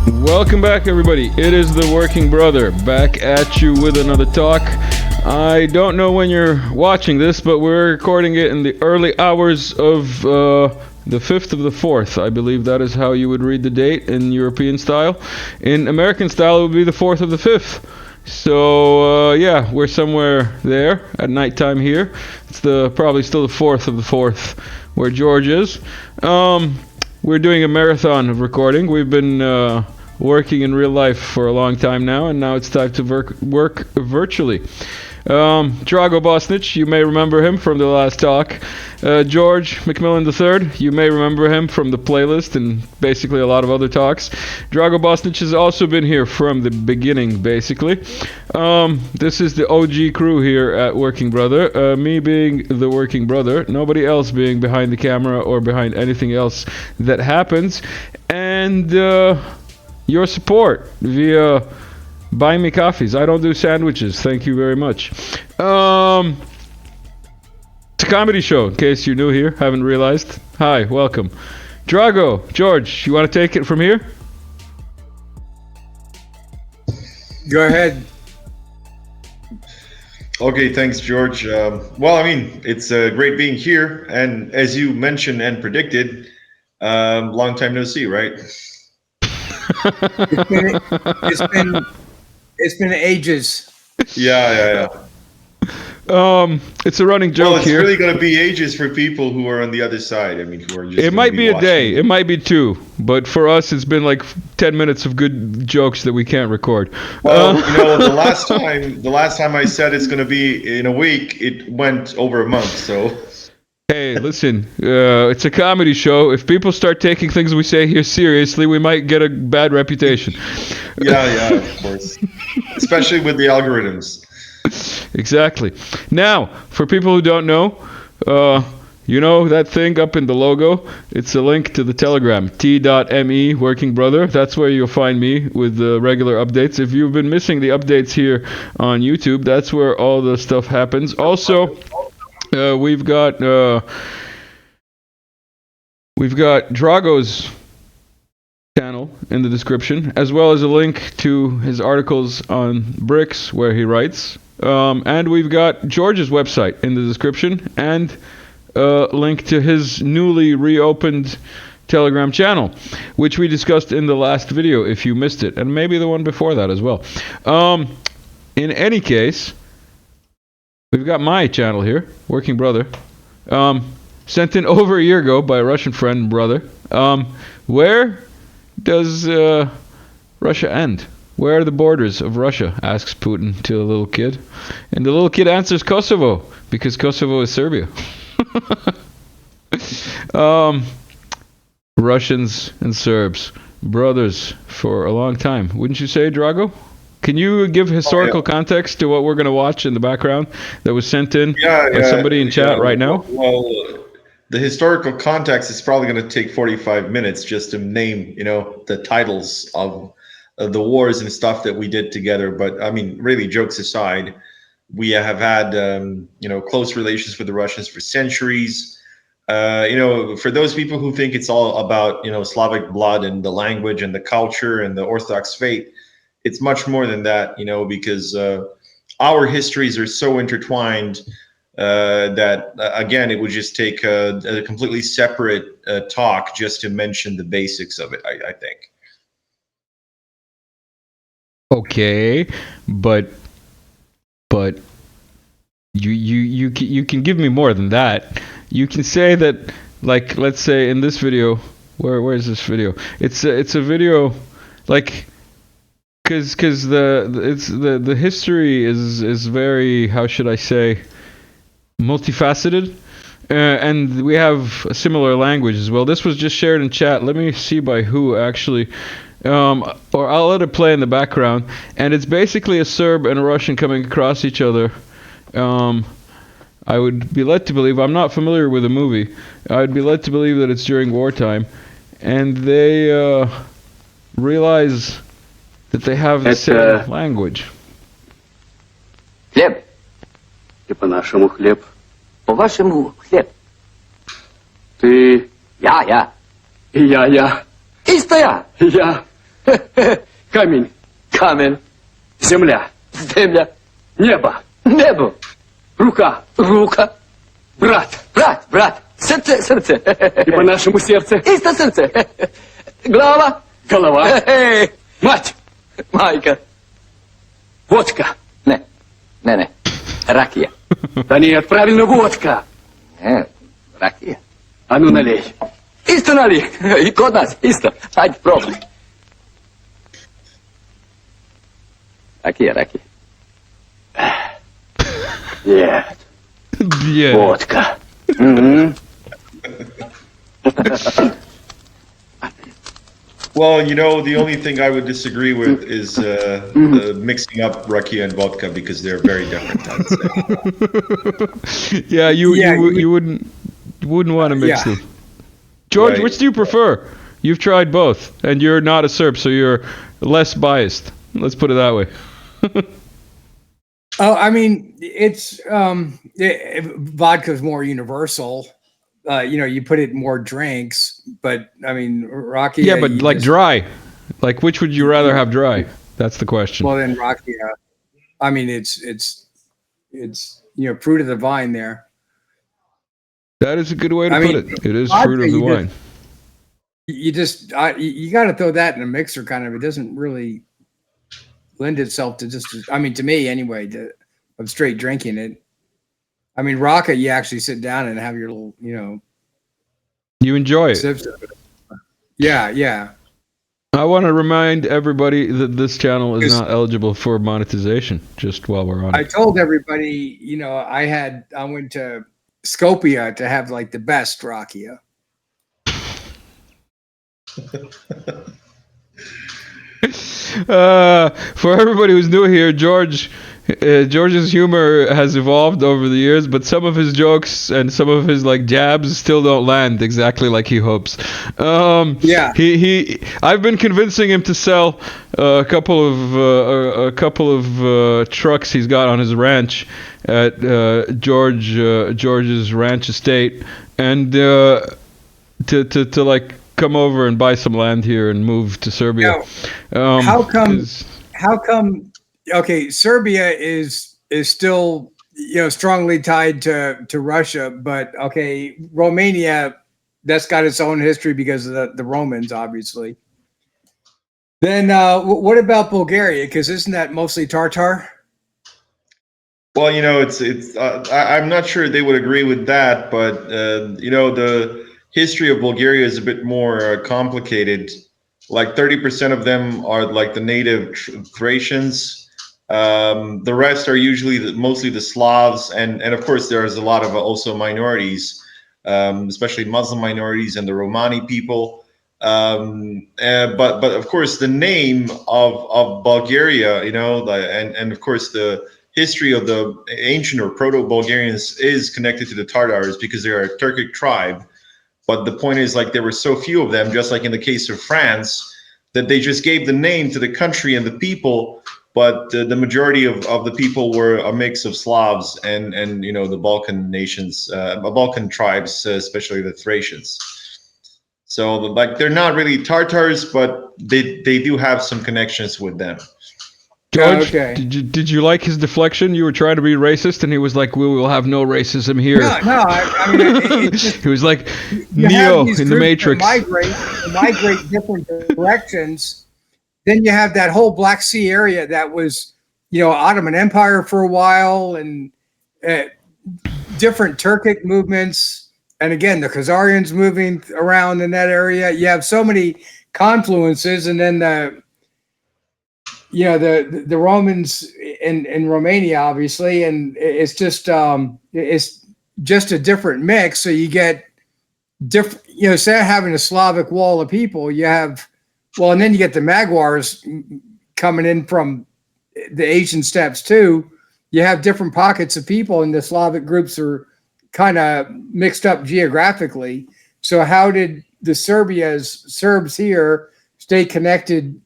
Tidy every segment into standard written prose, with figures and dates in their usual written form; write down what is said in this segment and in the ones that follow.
Welcome back, everybody. It is the Working Brother back at you with another talk. I don't know when you're watching this, but we're recording it in the early hours of the 5th of the 4th. I believe that is how you would read the date in European style. In American style, it would be the 4th of the 5th. So, yeah, we're somewhere there at nighttime here. It's probably still the 4th of the 4th where George is. We're doing a marathon of recording. We've been working in real life for a long time now, and now it's time to work virtually. Drago Bosnic, you may remember him from the last talk. George McMillan III, you may remember him from the playlist and basically a lot of other talks. Drago Bosnic has also been here from the beginning, basically. This is the OG crew here at Working Brother. Me being the Working Brother, nobody else being behind the camera or behind anything else that happens. And your support via buy me coffees. I don't do sandwiches. Thank you very much. It's a comedy show, in case you're new here, haven't realized. Hi, welcome. Drago, George, you want to take it from here? Go ahead. Okay, thanks, George. Well, I mean, it's great being here. And as you mentioned and predicted, long time no see, right? It's been ages. Yeah. It's a running joke. Well, it's here. really going to be ages for people who are on the other side. I mean, who are just. It might be a watching. day. It might be two. But for us, it's been like 10 minutes of good jokes that we can't record. Well, the last time I said it's going to be in a week, it went over a month. So. Hey, listen, it's a comedy show. If people start taking things we say here seriously, we might get a bad reputation. Yeah, of course. Especially with the algorithms. Exactly. Now, for people who don't know, you know that thing up in the logo? It's a link to the Telegram, t.me Working Brother. That's where you'll find me with the regular updates. If you've been missing the updates here on YouTube, that's where all the stuff happens. Also, we've got Drago's channel in the description, as well as a link to his articles on BRICS where he writes. And we've got George's website in the description and a link to his newly reopened Telegram channel, which we discussed in the last video if you missed it, and maybe the one before that as well. In any case, we've got my channel here, Working Brother, sent in over a year ago by a Russian friend and brother. Where does Russia end? Where are the borders of Russia? Asks Putin to a little kid. And the little kid answers Kosovo, because Kosovo is Serbia. Russians and Serbs, brothers for a long time. Wouldn't you say, Drago? Can you give historical context to what we're going to watch in the background that was sent in by somebody in chat right now? Well, the historical context is probably going to take 45 minutes just to name, the titles of the wars and stuff that we did together. But I mean, really, jokes aside, we have had, close relations with the Russians for centuries. For those people who think it's all about, Slavic blood and the language and the culture and the Orthodox faith, it's much more than that, because our histories are so intertwined that, again, it would just take a completely separate talk just to mention the basics of it, I think. Okay, but you can give me more than that. You can say that, like, let's say in this video, where is this video? It's a video, like. Because the history is very, how should I say, multifaceted, and we have a similar language as well. This was just shared in chat. Let me see by who actually, or I'll let it play in the background. And it's basically a Serb and a Russian coming across each other. I would be led to believe, I'm not familiar with the movie, I would be led to believe that it's during wartime, and they realize that they have the same language. Хлеб. И по-нашему хлеб. По-вашему хлеб. Ты... Я. И я. Чисто я. Я. Камінь, камінь, земля, земля, небо, небо, рука, рука, брат, брат, брат, серце, серце. І по нашому серце. Істо серце. Голова, голова. Мать, майка. Водка. Не, ракия. Да нет, правильно, водка. Ракия. А ну налей. Исто налей. И код нас, исто. Ать, пробуй. Ракия. Нет. Yeah. Водка. Well, the only thing I would disagree with is mixing up rakia and vodka because they're very different. I would say. Yeah, you wouldn't want to mix them. George, Right. which do you prefer? You've tried both, and you're not a Serb, so you're less biased. Let's put it that way. Oh, I mean, it's vodka's more universal. You put it in more drinks, but I mean, rakia. Yeah, but like dry. Like, which would you rather have dry? That's the question. Well, then rakia. I mean, it's fruit of the vine there. That is a good way to put it. It is fruit of the wine. You got to throw that in a mixer, kind of. It doesn't really lend itself to to me anyway, of straight drinking it. I mean, rakia, you actually sit down and have your little, You enjoy it. sips of it. Yeah. I want to remind everybody that this channel is not eligible for monetization, just while we're on I it. told everybody, I went to Skopje to have like the best rakia. For everybody who's new here, George's humor has evolved over the years, but some of his jokes and some of his jabs still don't land exactly like he hopes. Yeah. I've been convincing him to sell a couple of trucks he's got on his ranch at George's ranch estate, and to come over and buy some land here and move to Serbia. How come? Okay, Serbia is still strongly tied to Russia, but okay, Romania, that's got its own history because of the Romans, obviously. Then what about Bulgaria? Because isn't that mostly Tartar? Well, it's I'm not sure they would agree with that, but the history of Bulgaria is a bit more complicated. Like 30% of them are like the native Thracians. The rest are usually mostly the Slavs, and of course there's a lot of also minorities, especially Muslim minorities and the Romani people. But of course the name of Bulgaria, and of course the history of the ancient or Proto-Bulgarians is connected to the Tatars because they are a Turkic tribe. But the point is, there were so few of them, just like in the case of France, that they just gave the name to the country and the people. But the majority of the people were a mix of Slavs and the Balkan nations, Balkan tribes, especially the Thracians. So they're not really Tartars, but they do have some connections with them. George, okay. did you like his deflection? You were trying to be racist, and he was like, "We will have no racism here." No. I mean, he was like Neo in the Matrix. Migrate different directions. Then you have that whole Black Sea area that was, Ottoman Empire for a while, and different Turkic movements, and again the Khazarians moving around in that area. You have so many confluences, and then the Romans in Romania, obviously, and it's just a different mix. So you get different, instead of having a Slavic wall of people, you have, and then you get the Magyars coming in from the Asian steppes too. You have different pockets of people, and the Slavic groups are kind of mixed up geographically. So how did the Serbs here stay connected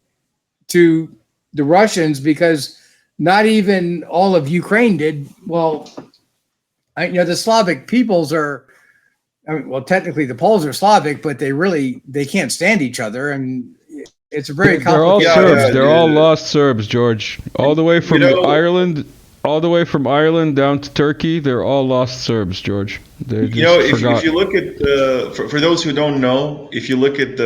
to the Russians? Because not even all of Ukraine did. Well, the Slavic peoples are, technically the Poles are Slavic, but they can't stand each other. And It's a very They're all complicated. Serbs. Yeah, They're all lost Serbs, George. All the way from Ireland, all the way from Ireland down to Turkey. They're all lost Serbs, George. They're just forgotten. If you look at for those who don't know, if you look at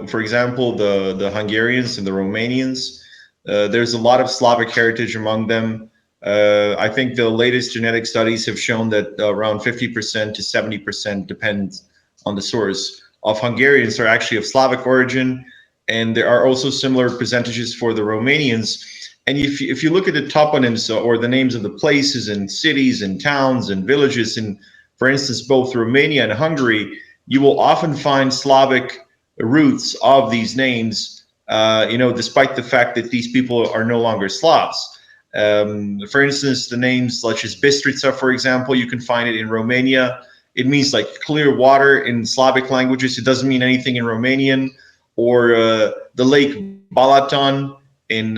for example, the Hungarians and the Romanians, there's a lot of Slavic heritage among them. I think the latest genetic studies have shown that around 50% to 70%, depends on the source, of Hungarians are actually of Slavic origin, and there are also similar percentages for the Romanians. And if you look at the toponyms or the names of the places and cities and towns and villages in, for instance, both Romania and Hungary, you will often find Slavic roots of these names, despite the fact that these people are no longer Slavs. For instance, the names such as Bistrica, for example, you can find it in Romania. It means like clear water in Slavic languages. It doesn't mean anything in Romanian. Or the lake Balaton in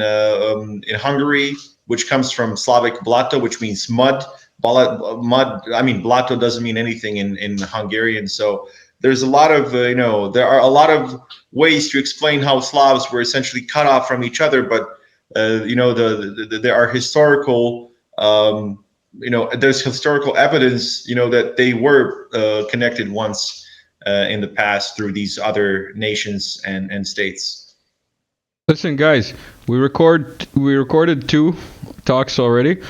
Hungary, which comes from Slavic blato, which means mud. Blato doesn't mean anything in Hungarian. So there's a lot of, there are a lot of ways to explain how Slavs were essentially cut off from each other. But, there are historical, there's historical evidence, that they were connected once in the past through these other nations and states. Listen, guys, we recorded 2 talks already.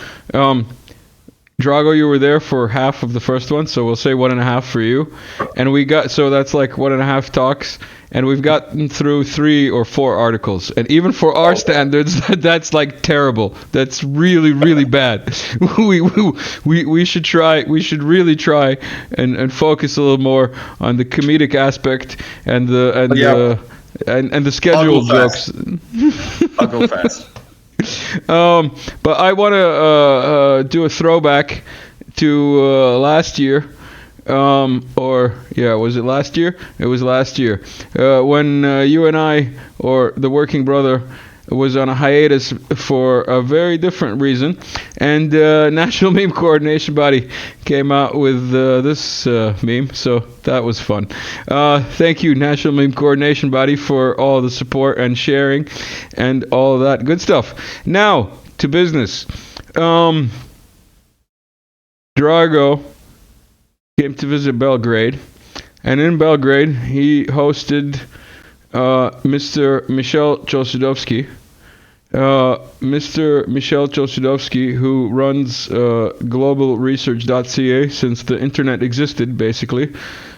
Drago, you were there for half of the first one, so we'll say 1.5 for you. And so that's like 1.5 talks, and we've gotten through 3 or 4 articles. And even for our standards, that's like terrible. That's really, really bad. We should really try and focus a little more on the comedic aspect and the scheduled jokes. I'll go fast. But I want to do a throwback to last year. Was it last year? It was last year when you and I, or the working brother, was on a hiatus for a very different reason, and National Meme Coordination Body came out with this meme, so that was fun. Thank you, National Meme Coordination Body, for all the support and sharing and all that good stuff. Now, to business. Drago came to visit Belgrade, and in Belgrade he hosted Mr. Michel Chossudovsky. Mr. Michel Chossudovsky, who runs globalresearch.ca since the internet existed, basically.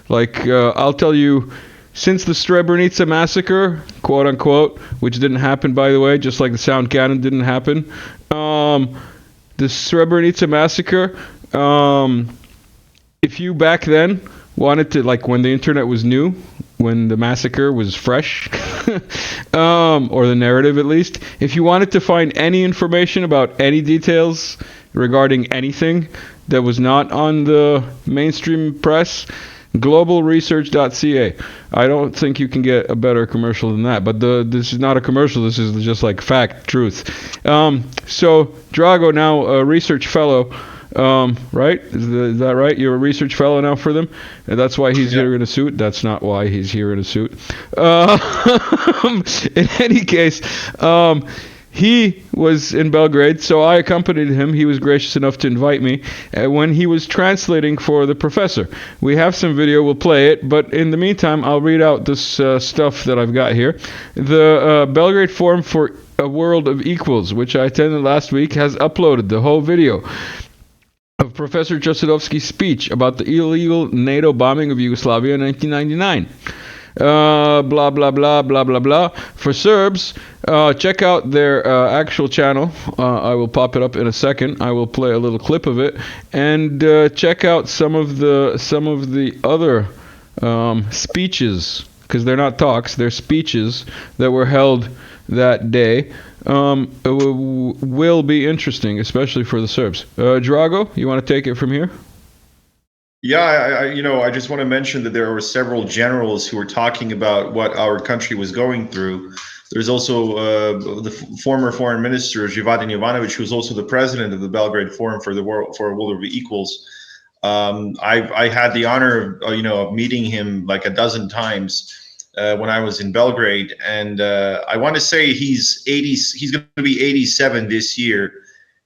I'll tell you, since the Srebrenica massacre, quote unquote, which didn't happen, by the way, just like the sound cannon didn't happen. The Srebrenica massacre, if you back then wanted to, when the internet was new, when the massacre was fresh, or the narrative at least, if you wanted to find any information about any details regarding anything that was not on the mainstream press, globalresearch.ca. I don't think you can get a better commercial than that, but this is not a commercial, this is just fact, truth. So Drago, now a research fellow, right? Is that right? You're a research fellow now for them, and that's why he's here in a suit. That's not why he's here in a suit. In any case, he was in Belgrade, so I accompanied him. He was gracious enough to invite me when he was translating for the professor. We have some video, we'll play it, but in the meantime, I'll read out this stuff that I've got here. The Belgrade Forum for a World of Equals, which I attended last week, has uploaded the whole video of Professor Chossudovsky's speech about the illegal NATO bombing of Yugoslavia in 1999. Blah, blah, blah, blah, blah, blah. For Serbs, check out their actual channel. I will pop it up in a second. I will play a little clip of it. And check out some of the other speeches, because they're not talks, they're speeches that were held that day. Will be interesting, especially for the Serbs. Drago, you want to take it from here? Yeah, I just want to mention that there were several generals who were talking about what our country was going through. There's also the former foreign minister, Zhivatin Jovanovic, who was also the president of the Belgrade Forum for a World of Equals. I had the honor of meeting him like a dozen times. when I was in Belgrade, and I want to say he's 80. He's going to be 87 this year.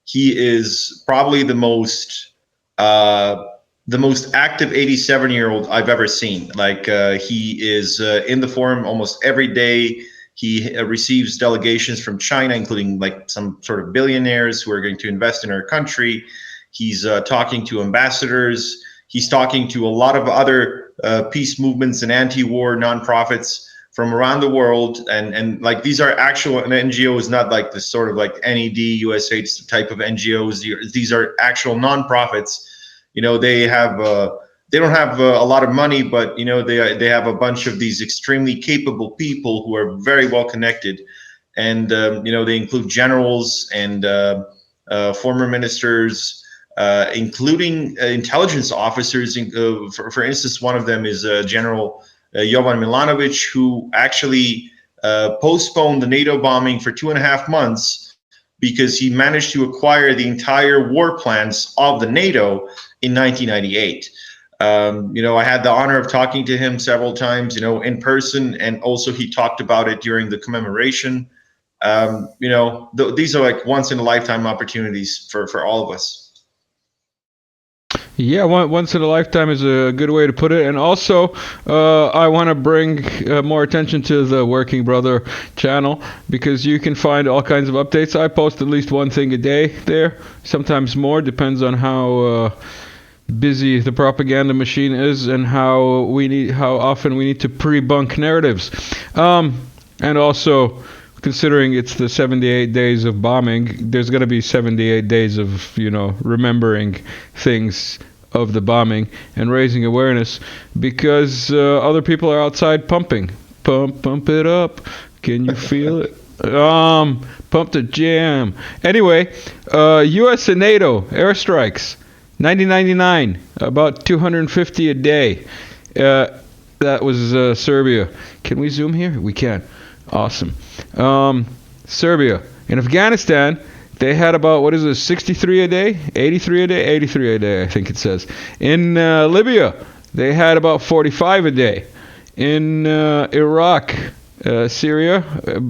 He is probably the most active 87-year-old I've ever seen. Like he is in the forum almost every day. He receives delegations from China, including like some sort of billionaires who are going to invest in our country. He's talking to ambassadors. He's talking to a lot of other peace movements and anti-war nonprofits from around the world. And like these are actual NGOs, not like this sort of like NED, USAID type of NGOs. These are actual nonprofits. You know, they have they don't have a lot of money, but you know they have a bunch of these extremely capable people who are very well connected, and you know they include generals and former ministers, including intelligence officers. For instance, one of them is General Jovan Milanovic, who actually postponed the NATO bombing for 2.5 months because he managed to acquire the entire war plans of the NATO in 1998. You know, I had the honor of talking to him several times, you know, in person, and also he talked about it during the commemoration. You know, these are like once in a lifetime opportunities for all of us. Yeah, once in a lifetime is a good way to put it. And also, I want to bring more attention to the Working Brother channel, because you can find all kinds of updates. I post at least one thing a day there, sometimes more, depends on how busy the propaganda machine is and how often we need to pre-bunk narratives. And also, considering it's the 78 days of bombing, there's going to be 78 days of, you know, remembering things of the bombing and raising awareness, because other people are outside pumping. Pump it up. Can you feel it? Pump the jam. Anyway, U.S. and NATO airstrikes. 1999, about 250 a day. That was Serbia. Can we zoom here? We can. Awesome. Serbia. In Afghanistan, they had about, 63 a day? 83 a day? 83 a day, I think it says. In Libya, they had about 45 a day. In Iraq, Syria,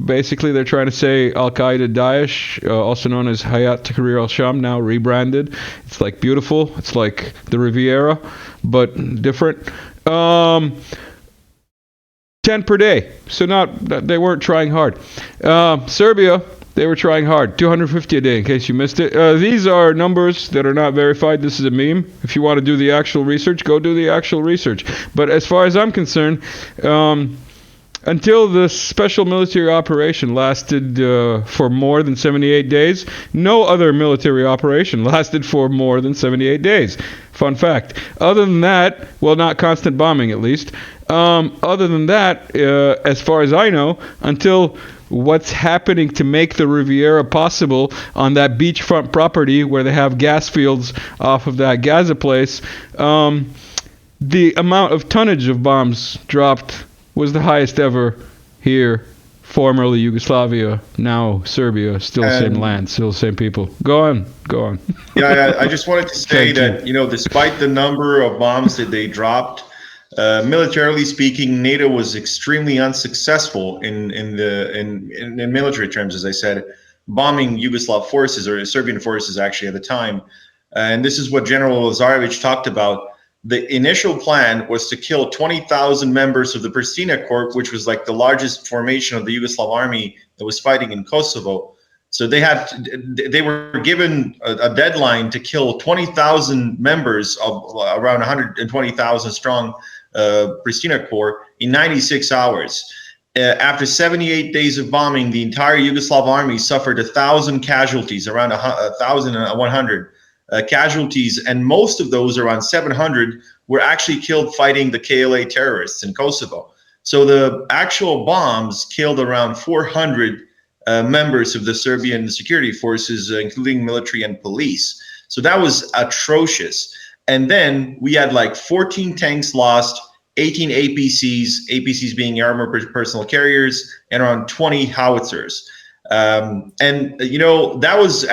basically they're trying to say Al-Qaeda Daesh, also known as Hayat Tahrir al-Sham, now rebranded. It's like beautiful. It's like the Riviera, but different. 10 per day. So they weren't trying hard. Serbia, they were trying hard. 250 a day, in case you missed it. These are numbers that are not verified. This is a meme. If you want to do the actual research, go do the actual research. But as far as I'm concerned, until the special military operation lasted for more than 78 days, no other military operation lasted for more than 78 days. Fun fact. Other than that, well, not constant bombing at least. Other than that, as far as I know, until what's happening to make the Riviera possible on that beachfront property where they have gas fields off of that Gaza place, the amount of tonnage of bombs dropped was the highest ever here, formerly Yugoslavia, now Serbia, still same land, still same people. Go on. Yeah, I just wanted to say that, you know, despite the number of bombs that they dropped, militarily speaking, NATO was extremely unsuccessful in military terms, as I said, bombing Yugoslav forces, or Serbian forces actually at the time. And this is what General Lazarevic talked about. The initial plan was to kill 20,000 members of the Pristina Corps, which was like the largest formation of the Yugoslav army that was fighting in Kosovo. So they were given a deadline to kill 20,000 members of around 120,000 strong Pristina Corps in 96 hours. After 78 days of bombing, the entire Yugoslav army suffered 1,000 casualties, around 1,100 casualties, and most of those, around 700, were actually killed fighting the KLA terrorists in Kosovo. So the actual bombs killed around 400 members of the Serbian security forces, including military and police. So that was atrocious. And then we had like 14 tanks lost, 18 APCs being armored personnel carriers, and around 20 howitzers. And you know, that was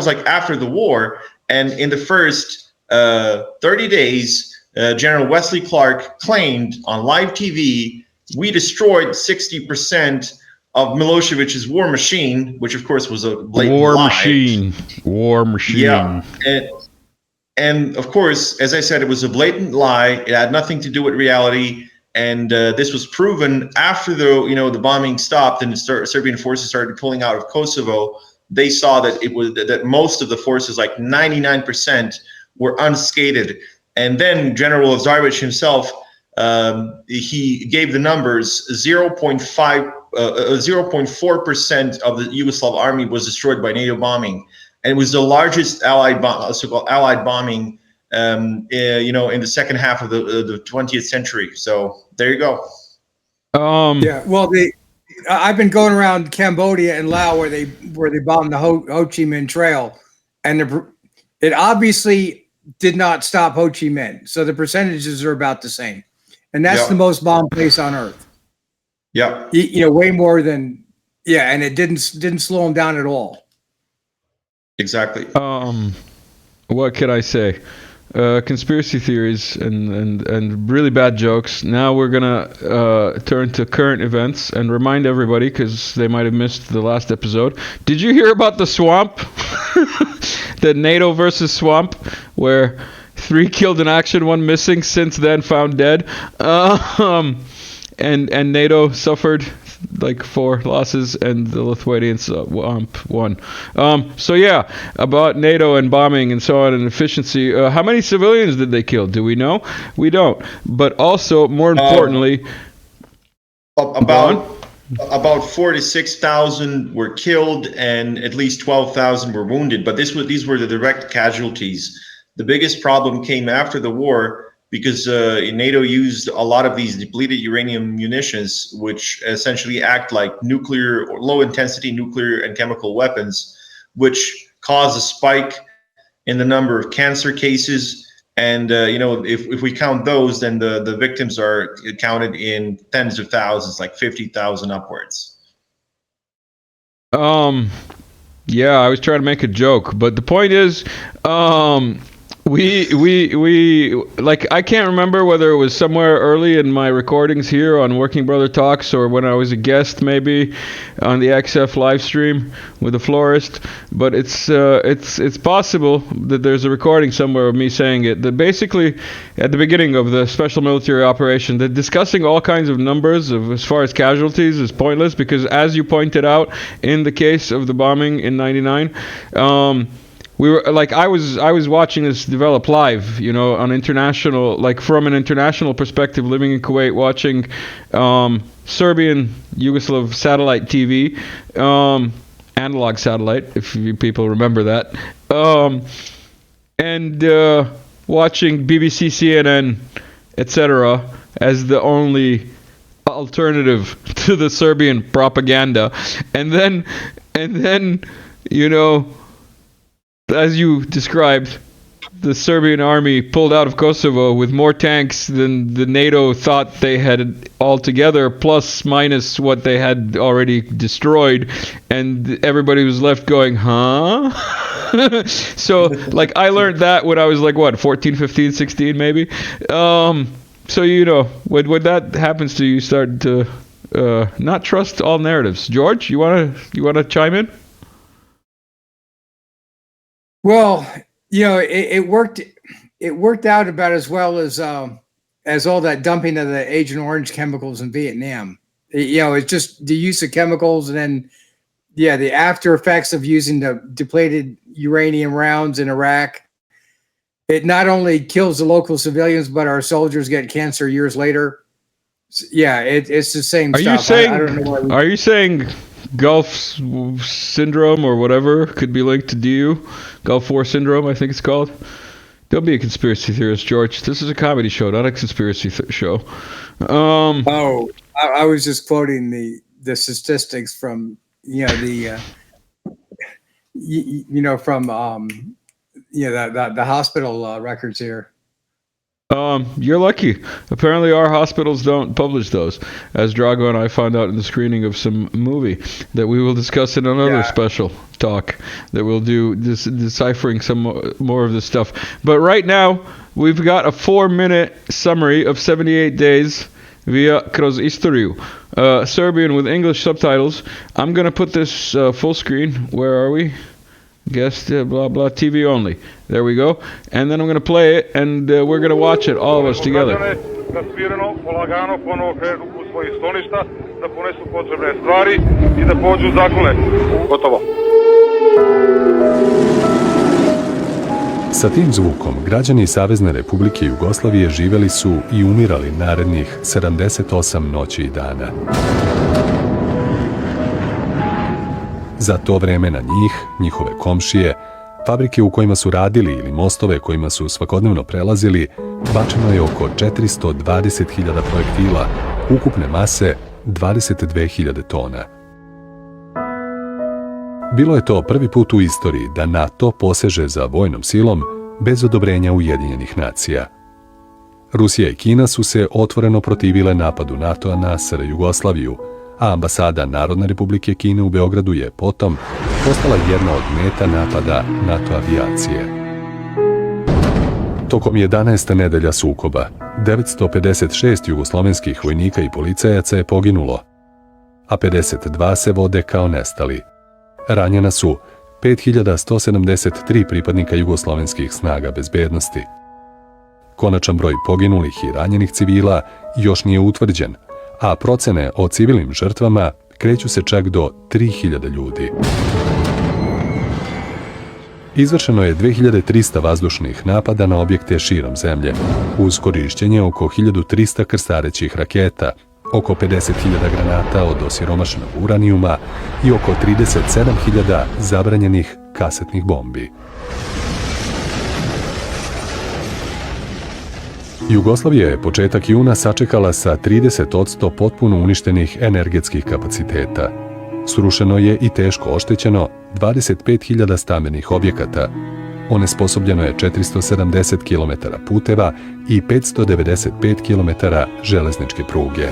like after the war. And in the first 30 days, General Wesley Clark claimed on live TV we destroyed 60% of Milosevic's war machine, which of course was a blatant lie. War machine. Yeah, and of course, as I said, it was a blatant lie. It had nothing to do with reality, and this was proven after the bombing stopped and Serbian forces started pulling out of Kosovo. They saw that most of the forces, like 99%, were unscathed. And then General Lazarevic himself, he gave the numbers: 0.4% of the Yugoslav army was destroyed by NATO bombing, and it was the largest so-called Allied bombing, in the second half of the 20th century. So there you go. Yeah, well, I've been going around Cambodia and Laos where they bombed the Ho Chi Minh Trail, and it obviously did not stop Ho Chi Minh. So the percentages are about the same, and that's the most bombed place on earth. Yeah, way more than and it didn't slow them down at all. Exactly. What can I say? Conspiracy theories and really bad jokes. Now we're gonna turn to current events and remind everybody, because they might have missed the last episode. Did you hear about the swamp? The NATO versus swamp, where 3 killed in action, 1 missing, since then found dead. And NATO suffered like 4 losses, and the Lithuanians won. So yeah, about NATO and bombing and so on and efficiency. How many civilians did they kill? Do we know? We don't. But also, more importantly, about 46,000 were killed and at least 12,000 were wounded. But these were the direct casualties. The biggest problem came after the war, because NATO used a lot of these depleted uranium munitions, which essentially act like nuclear or low-intensity nuclear and chemical weapons, which cause a spike in the number of cancer cases. And if we count those, then the victims are counted in tens of thousands, like 50,000 upwards. Yeah, I was trying to make a joke, but the point is, we like, I can't remember whether it was somewhere early in my recordings here on Working Brother Talks, or when I was a guest maybe on the XF live stream with the florist, but it's possible that there's a recording somewhere of me saying it, that basically at the beginning of the special military operation, that discussing all kinds of numbers of as far as casualties is pointless, because as you pointed out in the case of the bombing in '99, we were like, I was watching this develop live, on international, like from an international perspective, living in Kuwait, watching Serbian Yugoslav satellite TV, analog satellite, if you people remember that, and watching BBC, CNN, etc. as the only alternative to the Serbian propaganda, and then as you described, the Serbian army pulled out of Kosovo with more tanks than the NATO thought they had altogether, plus minus what they had already destroyed, and everybody was left going, huh? So, like, I learned that when I was like, 14, 15, 16 maybe? So, when that happens to you, start to not trust all narratives. George, you wanna chime in? Well, it worked out about as well as all that dumping of the Agent Orange chemicals in Vietnam. It's just the use of chemicals, and then the after effects of using the depleted uranium rounds in Iraq. It not only kills the local civilians, but our soldiers get cancer years later. It's the same stuff. Are you saying Gulf syndrome or whatever could be linked to DU? Gulf War syndrome, I think it's called. Don't be a conspiracy theorist, George. This is a comedy show, not a conspiracy show. I was just quoting the statistics from the hospital records here. You're lucky. Apparently our hospitals don't publish those, as Drago and I found out in the screening of some movie that we will discuss in another special talk that we'll do, deciphering some more of this stuff. But right now, we've got a 4-minute summary of 78 days via kroz istoriju. Serbian with English subtitles. I'm gonna put this full screen. Where are we? Guest blah blah TV only. There we go. And then I'm gonna play it, and we're gonna watch it, all of us together. Da smireno, polagano ponovo krenu u svojih stolišta, da ponesu potrebne stvari i da pođu zaklone. Gotovo. Sa tim zvukom građani Savezne Republike Jugoslavije živjeli su i umirali narednih 78 noći i dana. Za to vreme na njih, njihove komšije, fabrike u kojima su radili ili mostove kojima su svakodnevno prelazili, bačeno je oko 420.000 projektila, ukupne mase 22.000 tona. Bilo je to prvi put u istoriji da NATO poseže za vojnom silom bez odobrenja Ujedinjenih nacija. Rusija i Kina su se otvoreno protivile napadu NATO-a na SR Jugoslaviju, a ambasada Narodne Republike Kine u Beogradu je potom postala jedna od meta napada NATO avijacije. Tokom 11. nedelja sukoba, 956 jugoslovenskih vojnika i policajaca je poginulo, a 52 se vode kao nestali. Ranjena su 5173 pripadnika jugoslovenskih snaga bezbednosti. Konačan broj poginulih i ranjenih civila još nije utvrđen, a procene o civilnim žrtvama kreću se čak do 3000 ljudi. Izvršeno je 2300 vazdušnih napada na objekte širom zemlje, uz korišćenje oko 1300 krstarećih raketa, oko 50.000 granata od osiromašenog uranijuma i oko 37.000 zabranjenih kasetnih bombi. Jugoslavija je početak juna sačekala sa 30% potpuno uništenih energetskih kapaciteta. Srušeno je i teško oštećeno 25.000 stambenih objekata, onesposobljeno je 470 km puteva i 595 km železničke pruge.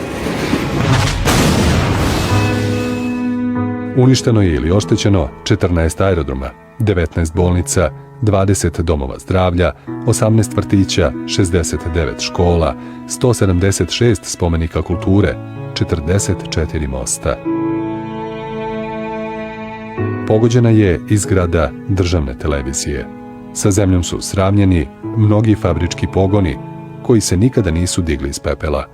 Uništeno je ili oštećeno 14 aerodroma, 19 bolnica, 20 domova zdravlja, 18 vrtića, 69 škola, 176 spomenika kulture, 44 mosta. Pogođena je i zgrada državne televizije. Sa zemljom su sravnjeni mnogi fabrički pogoni koji se nikada nisu digli iz pepela.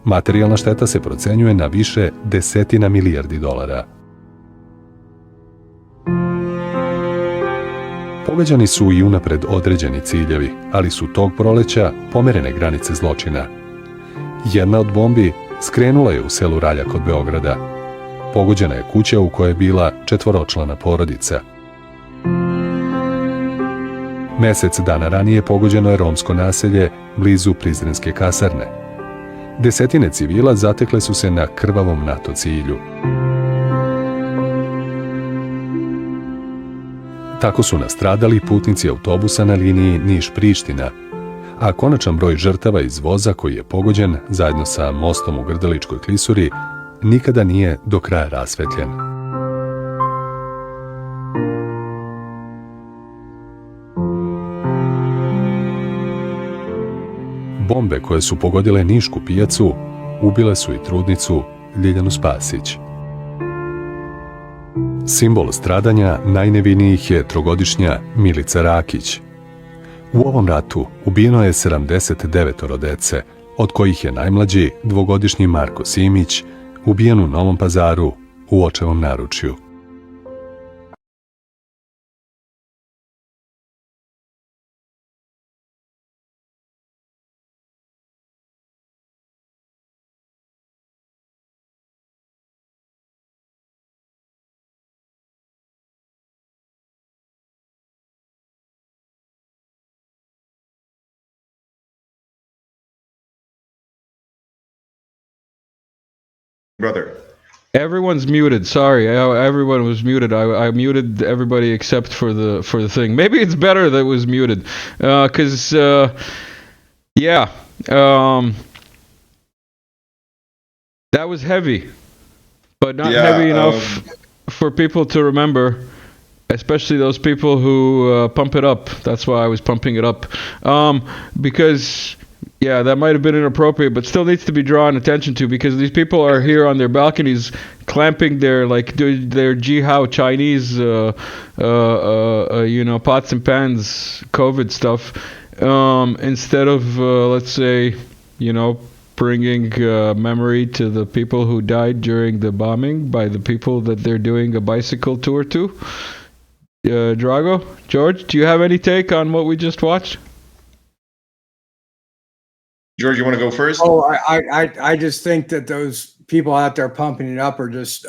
Materijalna šteta se procenjuje na više desetina milijardi dolara. Pogađani su i unapred određeni ciljevi, ali su tog proleća pomerene granice zločina. Jedna od bombi skrenula je u selu Ralja kod Beograda. Pogođena je kuća u kojoj je bila 4-člana porodica. Mesec dana ranije pogođeno je romsko naselje blizu Prizrenske kasarne. Desetine civila zatekle su se na krvavom NATO cilju. Tako su nastradali putnici autobusa na liniji Niš-Priština, a konačan broj žrtava iz voza koji je pogođen zajedno sa mostom u Grdeličkoj klisuri nikada nije do kraja rasvetljen. Bombe koje su pogodile Nišku pijacu ubile su i trudnicu Ljiljanu Spasić. Simbol stradanja najnevinijih je 3-godišnja Milica Rakić. U ovom ratu ubijeno je 79 dece, od kojih je najmlađi 2-godišnji Marko Simić ubijen u Novom Pazaru u očevom naručju. Brother. Everyone's muted. Sorry, everyone was muted. I muted everybody except for the thing. Maybe it's better that it was muted, because that was heavy, but not heavy enough for people to remember, especially those people who pump it up. That's why I was pumping it up, because Yeah, that might have been inappropriate, but still needs to be drawn attention to because these people are here on their balconies, clamping their their Jihao Chinese, pots and pans COVID stuff, instead of let's say, bringing memory to the people who died during the bombing by the people that they're doing a bicycle tour to. Drago, George, do you have any take on what we just watched? George, you want to go first? Oh, I just think that those people out there pumping it up are just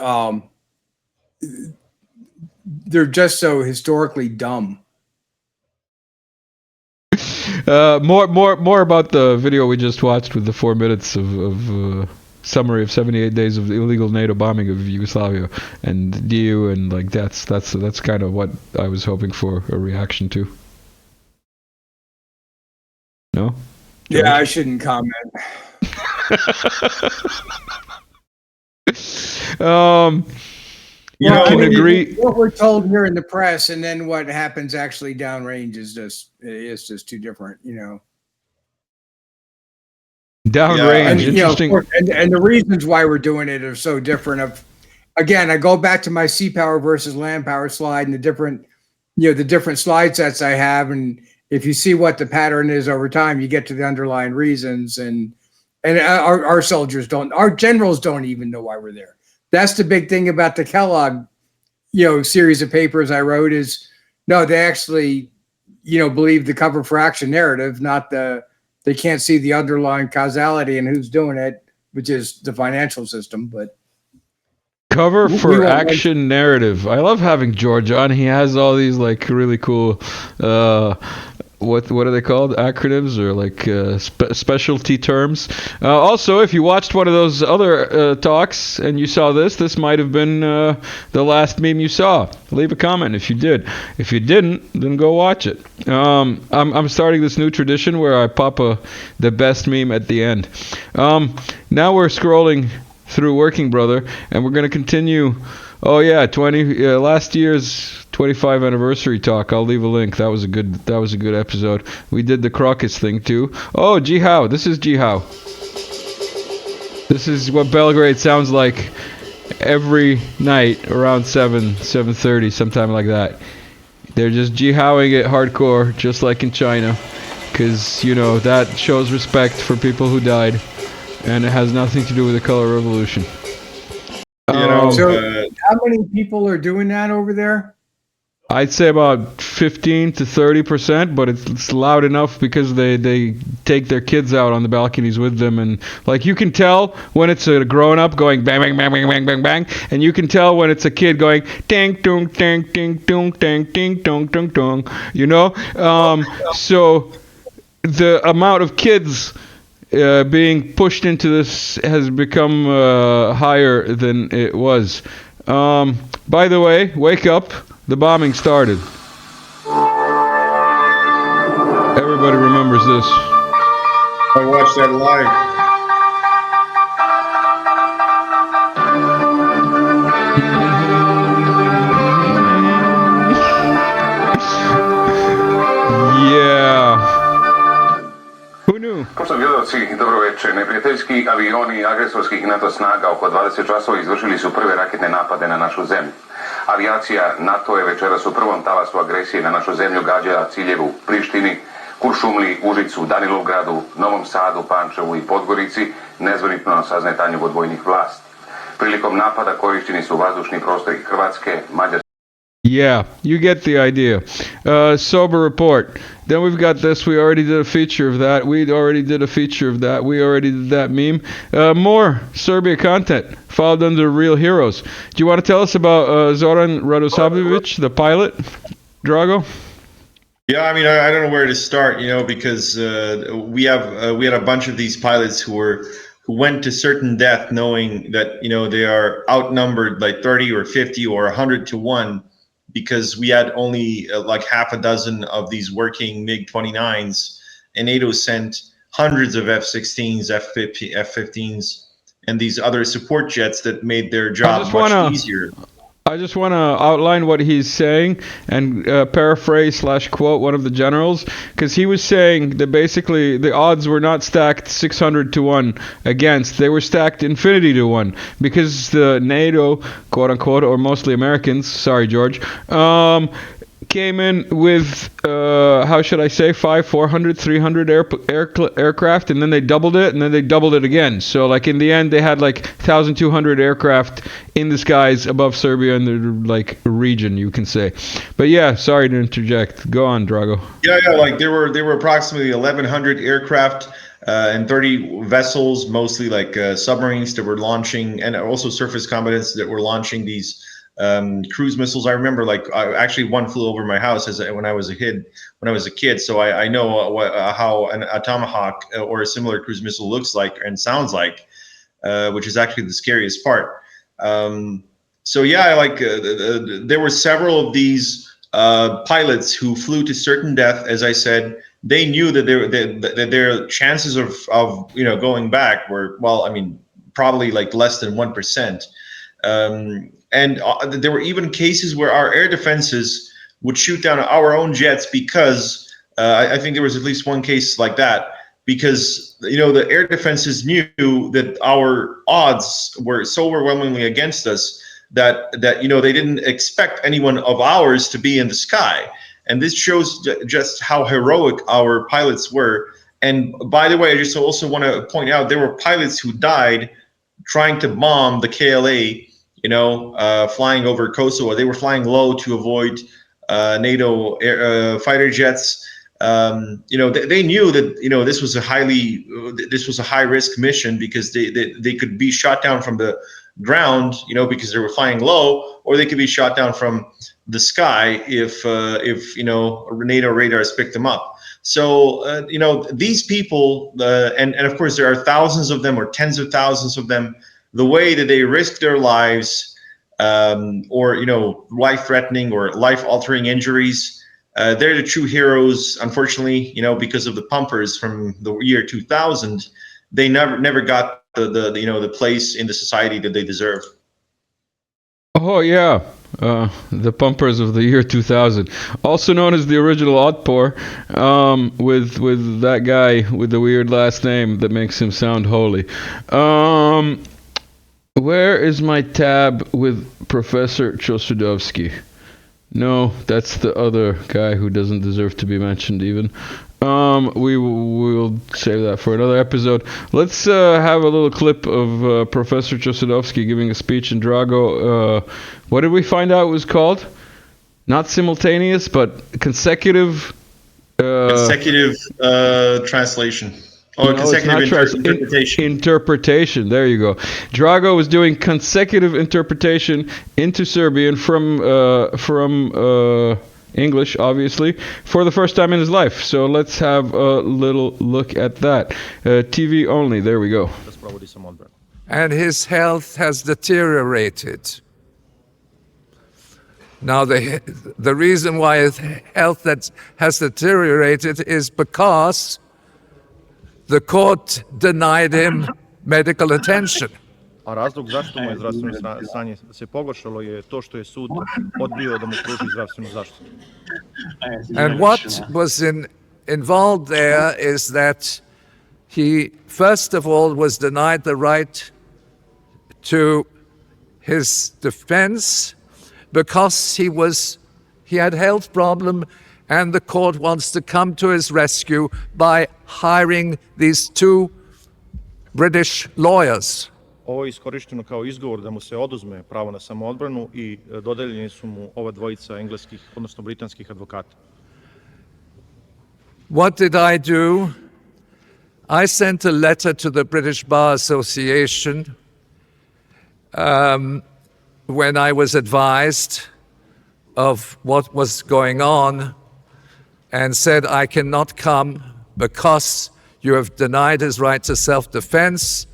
they're just so historically dumb. More about the video we just watched with the 4 minutes of summary of 78 days of the illegal NATO bombing of Yugoslavia and DU, and like that's kind of what I was hoping for a reaction to. No? George? Yeah, I shouldn't comment. You can agree. What we're told here in the press, and then what happens actually downrange is just too different, Downrange, And, interesting. and the reasons why we're doing it are so different. Again, I go back to my sea power versus land power slide and the different slide sets I have, and if you see what the pattern is over time, you get to the underlying reasons, and our soldiers our generals don't even know why we're there. That's the big thing about the Kellogg, series of papers I wrote is, no, they actually, believe the cover for action narrative, not they can't see the underlying causality and who's doing it, which is the financial system. But cover for action narrative. I love having George on. He has all these like really cool, what are they called? Acronyms or like specialty terms. Also, if you watched one of those other talks and you saw this might have been the last meme you saw. Leave a comment if you did. If you didn't, then go watch it. I'm starting this new tradition where I pop the best meme at the end. Now we're scrolling through Working Brother, and we're going to continue. Oh yeah, last year's 25 anniversary talk. I'll leave a link. That was a good episode. We did the Crocus thing too. Oh, Jihao. This is Jihao. This is what Belgrade sounds like every night around 7:30, sometime like that. They're just Jihaoing it hardcore, just like in China, because that shows respect for people who died, and it has nothing to do with the color revolution. So how many people are doing that over there? I'd say about 15 to 30%, but it's loud enough because they take their kids out on the balconies with them, and like you can tell when it's a grown up going bang bang bang bang bang bang bang, and you can tell when it's a kid going ding dong ding ding dong ding ding dong dong dong. So the amount of kids being pushed into this has become higher than it was. By the way, wake up. The bombing started. Everybody remembers this. I watched that live. Yeah. Who knew? Poštovani gledalci, dobro večer. Neprijateljski avioni agresorskih NATO snaga oko 20 časova izvršili su prve raketne napade na našu zemlju. Avijacija NATO je večeras u prvom talasu agresije na našu zemlju gađala ciljeve u Prištini, Kuršumliji, Užicu, Danilovgradu, Novom Sadu, Pančevu i Podgorici, nezvanično saznatanju od vojnih vlasti. Prilikom napada korišteni su vazdušni prostori Hrvatske, Mađarske. Yeah, you get the idea. Sober report. Then we've got this. We already did a feature of that. We already did a feature of that. We already did that meme. More Serbia content filed under Real Heroes. Do you want to tell us about Zoran Radosavljević, the pilot? Drago? Yeah, I mean, I don't know where to start, because we had a bunch of these pilots who went to certain death knowing that, they are outnumbered like 30 or 50 or 100 to 1. Because we had only like half a dozen of these working MiG-29s, and NATO sent hundreds of F-16s, F-15s, and these other support jets that made their job much easier. I just want to outline what he's saying and paraphrase / quote one of the generals, because he was saying that basically the odds were not stacked 600 to 1 against, they were stacked infinity to 1, because the NATO, quote unquote, or mostly Americans, sorry George, came in with how should I say 400 300 aircraft, and then they doubled it, and then they doubled it again. So like in the end they had like 1,200 aircraft in the skies above Serbia and the like region, you can say. But yeah, sorry to interject, go on Drago. Yeah, like there were approximately 1,100 aircraft and 30 vessels, mostly like submarines that were launching, and also surface combatants that were launching these cruise missiles. I remember actually one flew over my house when I was a kid. So I know how a Tomahawk or a similar cruise missile looks like and sounds like, which is actually the scariest part. So yeah, there were several of these pilots who flew to certain death. As I said, they knew that their chances of going back were, well, I mean, probably like less than 1%. And there were even cases where our air defenses would shoot down our own jets because I think there was at least one case like that, because the air defenses knew that our odds were so overwhelmingly against us that they didn't expect anyone of ours to be in the sky. And this shows just how heroic our pilots were. And by the way, I just also want to point out there were pilots who died trying to bomb the KLA, flying over Kosovo. They were flying low to avoid NATO fighter jets. They knew that this was a high risk mission, because they could be shot down from the ground, because they were flying low, or they could be shot down from the sky if NATO radars picked them up. So these people, and of course there are thousands of them or tens of thousands of them. The way that they risk their lives, or life-threatening or life-altering injuries, they're the true heroes. Unfortunately, because of the pumpers from the year 2000, they never got the place in the society that they deserve. Oh yeah, the pumpers of the year 2000, also known as the original Otpor, with that guy with the weird last name that makes him sound holy. Where is my tab with Professor Chosudovsky? No, that's the other guy who doesn't deserve to be mentioned even. We will save that for another episode. Let's have a little clip of Professor Chosudovsky giving a speech in Drago. What did we find out it was called? Not simultaneous, but consecutive... consecutive translation. Oh, no, consecutive interpretation. Interpretation. There you go. Drago was doing consecutive interpretation into Serbian from English, obviously, for the first time in his life. So let's have a little look at that. TV only. There we go. And his health has deteriorated. Now, the reason why his health has deteriorated is because the court denied him medical attention. A razlog zašto mu je zdravstveno stanje se pogoršalo je to što je sud odbio da mu pruži zdravstvenu zaštitu. And what was involved there is that he, first of all, was denied the right to his defense because he had health problem, and the court wants to come to his rescue by hiring these two British lawyers. Ovo je iskorišteno kao izgovor da mu se oduzme pravo na samoodbranu i dodeljeni su mu ova dvojica engleskih, odnosno britanskih advokata. What did I do? I sent a letter to the British Bar Association when I was advised of what was going on, and said I cannot come because you have denied his right to self-defense.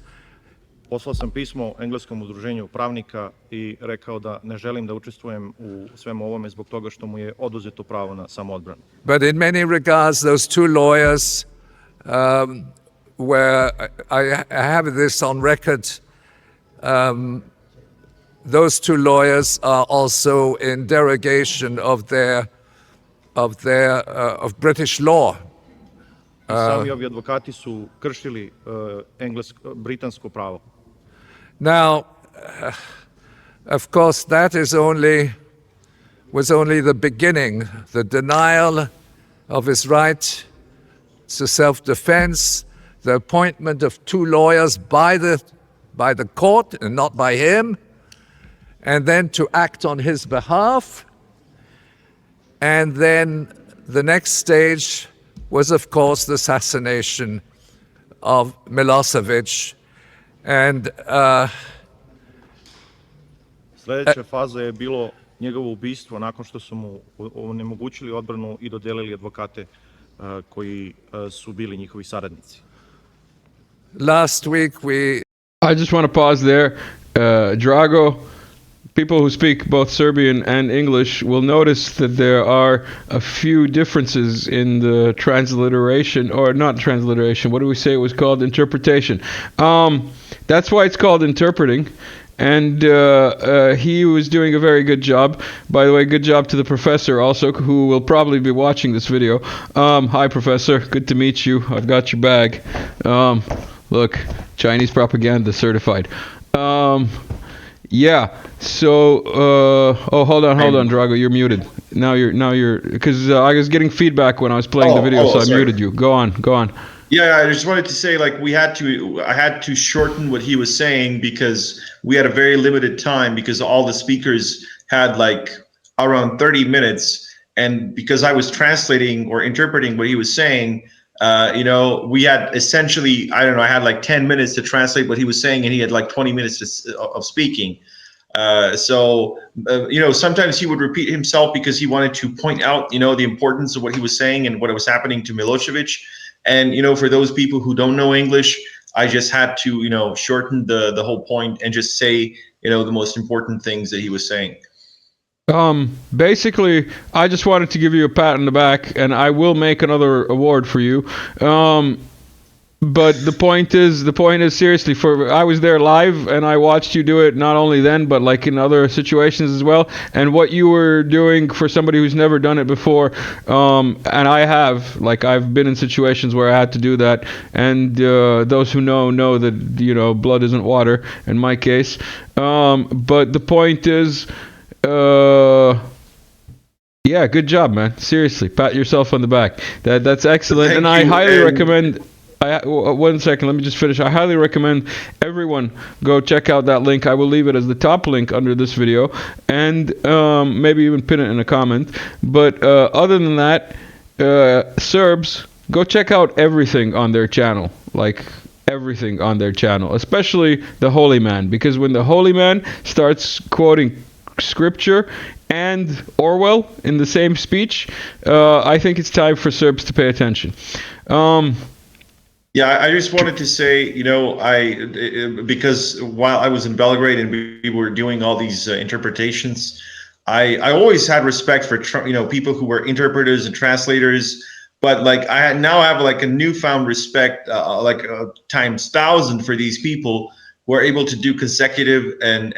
Poslao sam pismo engleskom udruženju pravnika i rekao da ne želim da učestvujem u svemu ovome zbog toga što mu je oduzeto pravo na samoodbranu. But in many regards, those two lawyers were, I have this on record, those two lawyers are also in derogation of British law. Sami ovi advokati su kršili britansko pravo. Now, of course, that was only the beginning. The denial of his right to self-defense, the appointment of two lawyers by the court and not by him, and then to act on his behalf. And then the next stage was, of course, the assassination of Milosevic. And Sljedeća faza je bilo njegovo ubistvo nakon što su mu onemogućili odbranu i dodelili advokate koji su bili njihovi saradnici. Last week I just want to pause there. Drago, people who speak both Serbian and English will notice that there are a few differences in the transliteration, or not transliteration, what do we say it was called? Interpretation. That's why it's called interpreting. And he was doing a very good job. By the way, good job to the professor also, who will probably be watching this video. Hi, professor. Good to meet you. I've got your bag. Look, Chinese propaganda certified. Yeah. So, oh, hold on, Drago. You're muted. Now you're, because I was getting feedback when I was playing the video, so I muted you. Go on. Yeah, I just wanted to say, like, I had to shorten what he was saying because we had a very limited time because all the speakers had like around 30 minutes. And because I was translating or interpreting what he was saying, we had essentially, I had like 10 minutes to translate what he was saying, and he had like 20 minutes of speaking. Sometimes he would repeat himself because he wanted to point out, the importance of what he was saying and what was happening to Milosevic. And, for those people who don't know English, I just had to, shorten the whole point and just say, the most important things that he was saying. Basically, I just wanted to give you a pat on the back, and I will make another award for you. But the point is seriously, I was there live and I watched you do it, not only then, but like in other situations as well. And what you were doing for somebody who's never done it before, and I've been in situations where I had to do that. And those who know that, blood isn't water in my case. But the point is, yeah, good job, man. Seriously, pat yourself on the back. That's excellent. And I highly recommend... one second, let me just finish. I highly recommend everyone go check out that link. I will leave it as the top link under this video, and maybe even pin it in a comment. But other than that, Serbs, go check out everything on their channel, everything on their channel, especially the Holy Man, because when the Holy Man starts quoting scripture and Orwell in the same speech, I think it's time for Serbs to pay attention. Yeah, I just wanted to say, because while I was in Belgrade and we were doing all these interpretations, I always had respect for, people who were interpreters and translators. But I now have a newfound respect, times 1,000 for these people who are able to do consecutive and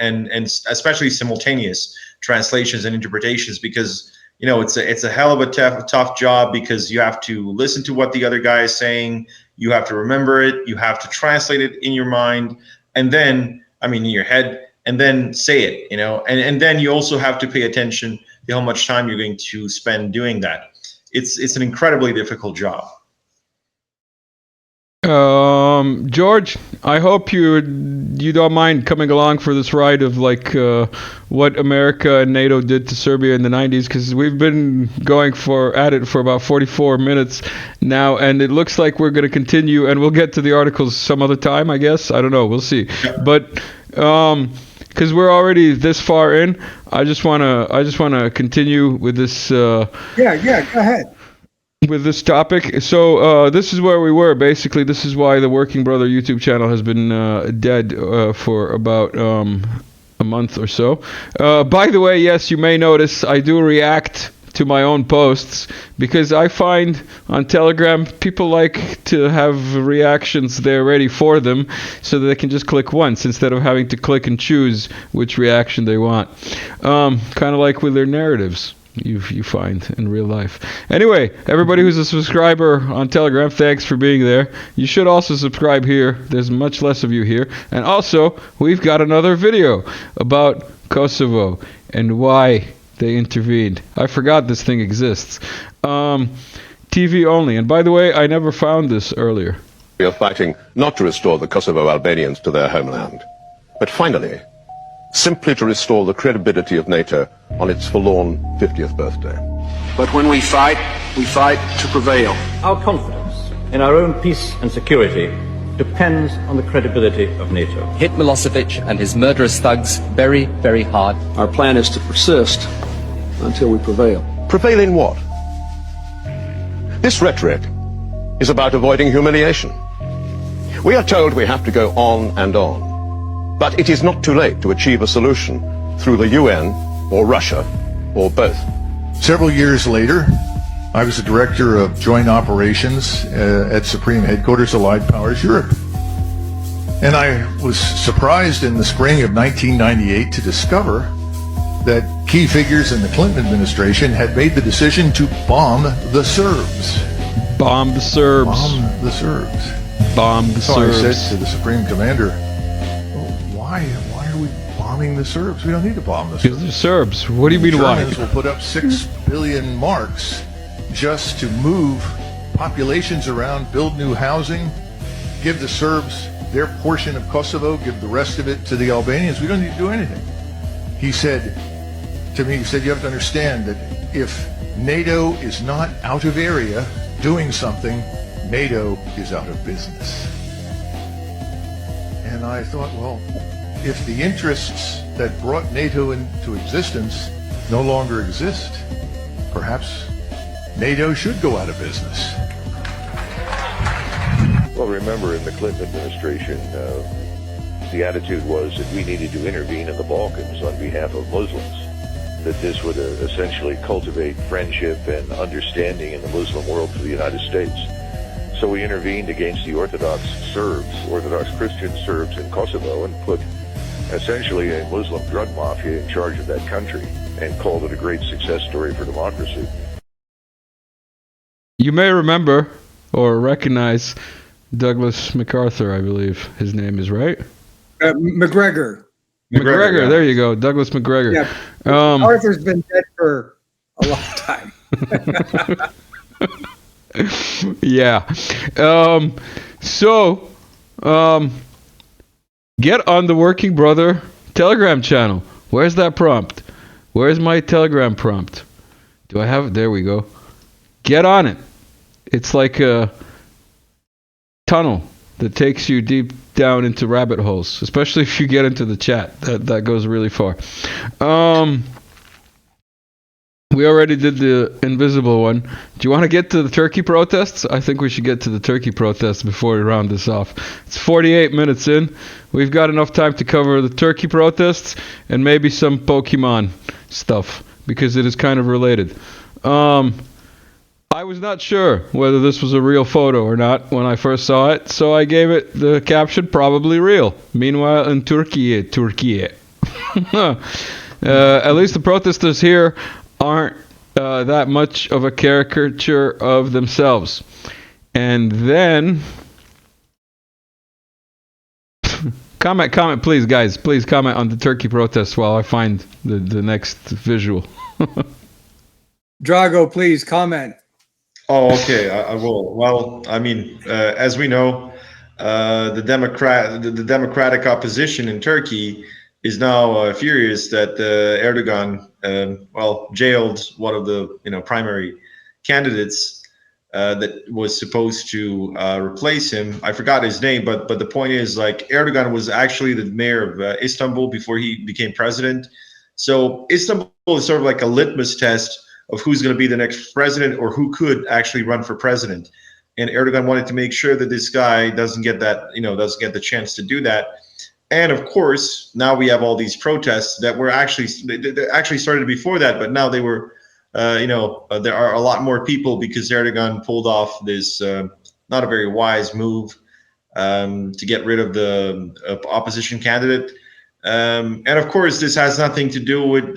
especially simultaneous translations and interpretations, because it's a hell of a tough job, because you have to listen to what the other guy is saying. You have to remember it. You have to translate it in your mind, and then, in your head, and then say it, and then you also have to pay attention to how much time you're going to spend doing that. It's an incredibly difficult job. George, I hope you don't mind coming along for this ride of what America and NATO did to Serbia in the 90s, because we've been going at it for about 44 minutes now, and it looks like we're going to continue, and we'll get to the articles some other time, I guess. I don't know, we'll see. But because we're already this far in, I just want to continue with this. Go ahead. With this topic. So this is where we were. Basically, this is why the Working Brother YouTube channel has been dead for about a month or so. By the way, yes, you may notice I do react to my own posts, because I find on Telegram people like to have reactions there ready for them so that they can just click once instead of having to click and choose which reaction they want. Kind of like with their narratives. You find in real life. Anyway, everybody who's a subscriber on Telegram, thanks for being there. You should also subscribe here. There's much less of you here. And also, we've got another video about Kosovo and why they intervened. I forgot this thing exists. TV only. And by the way, I never found this earlier. We are fighting not to restore the Kosovo Albanians to their homeland, but finally, simply to restore the credibility of NATO on its forlorn 50th birthday. But when we fight to prevail. Our confidence in our own peace and security depends on the credibility of NATO. Hit Milosevic and his murderous thugs very, very hard. Our plan is to persist until we prevail. Prevail in what? This rhetoric is about avoiding humiliation. We are told we have to go on and on. But it is not too late to achieve a solution through the UN or Russia or both. Several years later, I was the director of joint operations at Supreme Headquarters Allied Powers Europe. And I was surprised in the spring of 1998 to discover that key figures in the Clinton administration had made the decision to bomb the Serbs. Bomb the Serbs. Bomb the Serbs. Bomb the Serbs. So I said to the Supreme Commander, why are we bombing the Serbs? We don't need to bomb the Serbs. Because they're Serbs. What do you mean why? Germans will put up 6 billion marks just to move populations around, build new housing, give the Serbs their portion of Kosovo, give the rest of it to the Albanians. We don't need to do anything. He said to me, you have to understand that if NATO is not out of area doing something, NATO is out of business. And I thought, well, if the interests that brought NATO into existence no longer exist, perhaps NATO should go out of business. Well, remember, in the Clinton administration, the attitude was that we needed to intervene in the Balkans on behalf of Muslims, that this would essentially cultivate friendship and understanding in the Muslim world for the United States. So we intervened against the Orthodox Serbs, Orthodox Christian Serbs in Kosovo, and put essentially a Muslim drug mafia in charge of that country and called it a great success story for democracy. You may remember or recognize Douglas MacArthur, I believe his name is, right? McGregor. McGregor, yeah. There you go. Douglas McGregor. Yeah. Arthur's been dead for a long time. Yeah. Get on the Working Brother Telegram channel. Where's that prompt? Where's my Telegram prompt? Do I have it? There we go. Get on it. It's like a tunnel that takes you deep down into rabbit holes, especially if you get into the chat. That goes really far. We already did the invisible one. Do you want to get to the Turkey protests? I think we should get to the Turkey protests before we round this off. It's 48 minutes in. We've got enough time to cover the Turkey protests and maybe some Pokemon stuff, because it is kind of related. I was not sure whether this was a real photo or not when I first saw it, so I gave it the caption, probably real. Meanwhile, in Turkiye. At least the protesters here aren't that much of a caricature of themselves. And then... comment, please, guys. Please comment on the Turkey protests while I find the next visual. Drago, please comment. Oh, okay, I will. Well, I mean, as we know, the democratic opposition in Turkey is now furious that Erdogan, jailed one of the primary candidates that was supposed to replace him. I forgot his name, but the point is, like, Erdogan was actually the mayor of Istanbul before he became president. So Istanbul is sort of like a litmus test of who's going to be the next president or who could actually run for president. And Erdogan wanted to make sure that this guy doesn't get doesn't get the chance to do that. And of course, now we have all these protests that were actually started before that, but now they were there are a lot more people because Erdogan pulled off this not a very wise move to get rid of the opposition candidate. And of course, this has nothing to do with